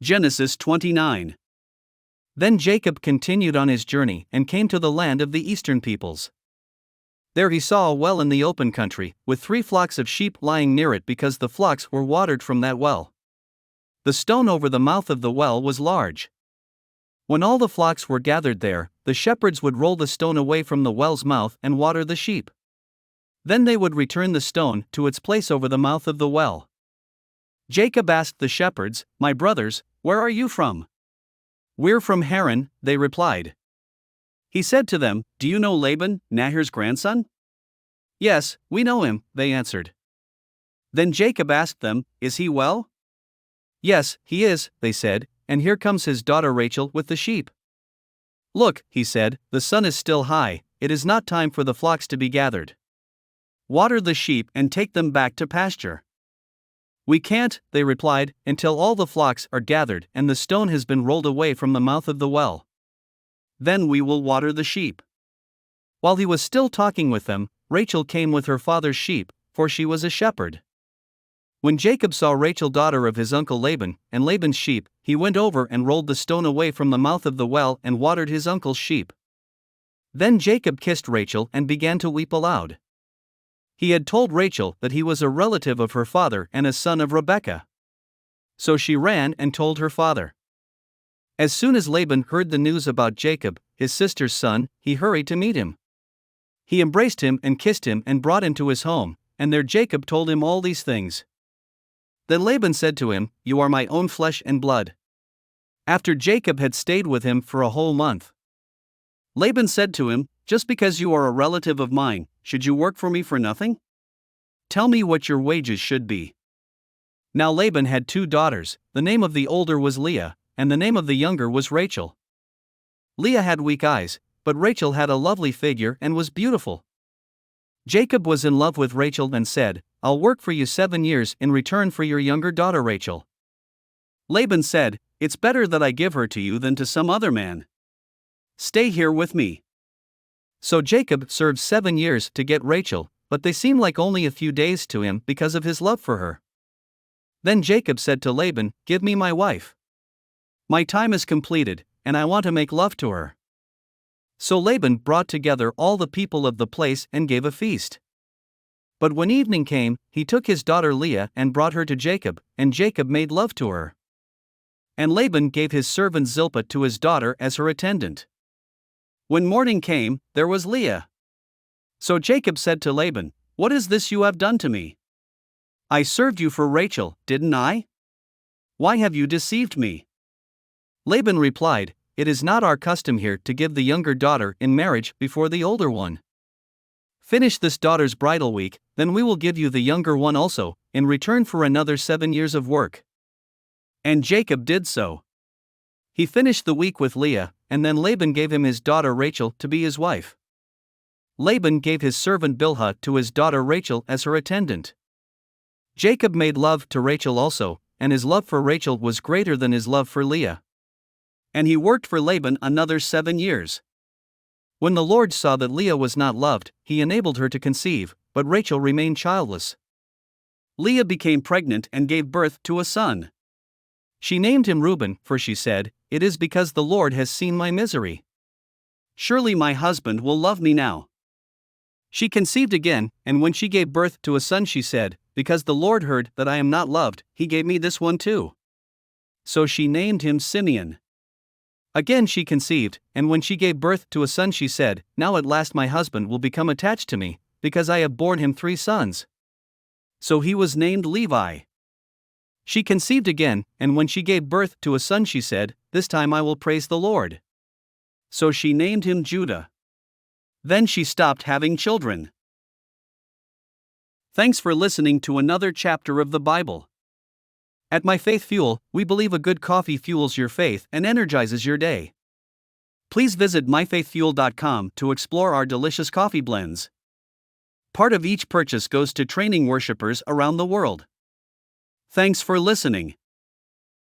Genesis 29. Then Jacob continued on his journey and came to the land of the eastern peoples. There he saw a well in the open country, with 3 flocks of sheep lying near it because the flocks were watered from that well. The stone over the mouth of the well was large. When all the flocks were gathered there, the shepherds would roll the stone away from the well's mouth and water the sheep. Then they would return the stone to its place over the mouth of the well. Jacob asked the shepherds, "My brothers, where are you from?" "We're from Haran," they replied. He said to them, "Do you know Laban, Nahor's grandson?" "Yes, we know him," they answered. Then Jacob asked them, "Is he well?" "Yes, he is," they said, "and here comes his daughter Rachel with the sheep." "Look," he said, "the sun is still high, it is not time for the flocks to be gathered. Water the sheep and take them back to pasture." "We can't," they replied, "until all the flocks are gathered and the stone has been rolled away from the mouth of the well. Then we will water the sheep." While he was still talking with them, Rachel came with her father's sheep, for she was a shepherd. When Jacob saw Rachel, daughter of his uncle Laban, and Laban's sheep, he went over and rolled the stone away from the mouth of the well and watered his uncle's sheep. Then Jacob kissed Rachel and began to weep aloud. He had told Rachel that he was a relative of her father and a son of Rebekah. So she ran and told her father. As soon as Laban heard the news about Jacob, his sister's son, he hurried to meet him. He embraced him and kissed him and brought him to his home, and there Jacob told him all these things. Then Laban said to him, "You are my own flesh and blood." After Jacob had stayed with him for a whole month, Laban said to him, "Just because you are a relative of mine, should you work for me for nothing? Tell me what your wages should be." Now Laban had 2 daughters, the name of the older was Leah, and the name of the younger was Rachel. Leah had weak eyes, but Rachel had a lovely figure and was beautiful. Jacob was in love with Rachel and said, "I'll work for you 7 years in return for your younger daughter Rachel." Laban said, "It's better that I give her to you than to some other man. Stay here with me." So Jacob served 7 years to get Rachel, but they seemed like only a few days to him because of his love for her. Then Jacob said to Laban, "Give me my wife. My time is completed, and I want to make love to her." So Laban brought together all the people of the place and gave a feast. But when evening came, he took his daughter Leah and brought her to Jacob, and Jacob made love to her. And Laban gave his servant Zilpah to his daughter as her attendant. When morning came, there was Leah. So Jacob said to Laban, "What is this you have done to me? I served you for Rachel, didn't I? Why have you deceived me?" Laban replied, "It is not our custom here to give the younger daughter in marriage before the older one. Finish this daughter's bridal week, then we will give you the younger one also, in return for another 7 years of work." And Jacob did so. He finished the week with Leah, and then Laban gave him his daughter Rachel to be his wife. Laban gave his servant Bilhah to his daughter Rachel as her attendant. Jacob made love to Rachel also, and his love for Rachel was greater than his love for Leah. And he worked for Laban another 7 years. When the Lord saw that Leah was not loved, he enabled her to conceive, but Rachel remained childless. Leah became pregnant and gave birth to a son. She named him Reuben, for she said, "It is because the Lord has seen my misery. Surely my husband will love me now." She conceived again, and when she gave birth to a son she said, "Because the Lord heard that I am not loved, he gave me this one too." So she named him Simeon. Again she conceived, and when she gave birth to a son she said, "Now at last my husband will become attached to me, because I have borne him 3 sons." So he was named Levi. She conceived again, and when she gave birth to a son she said, "This time I will praise the Lord." So she named him Judah. Then she stopped having children. Thanks for listening to another chapter of the Bible. At My Faith Fuel, we believe a good coffee fuels your faith and energizes your day. Please visit myfaithfuel.com to explore our delicious coffee blends. Part of each purchase goes to training worshipers around the world. Thanks for listening.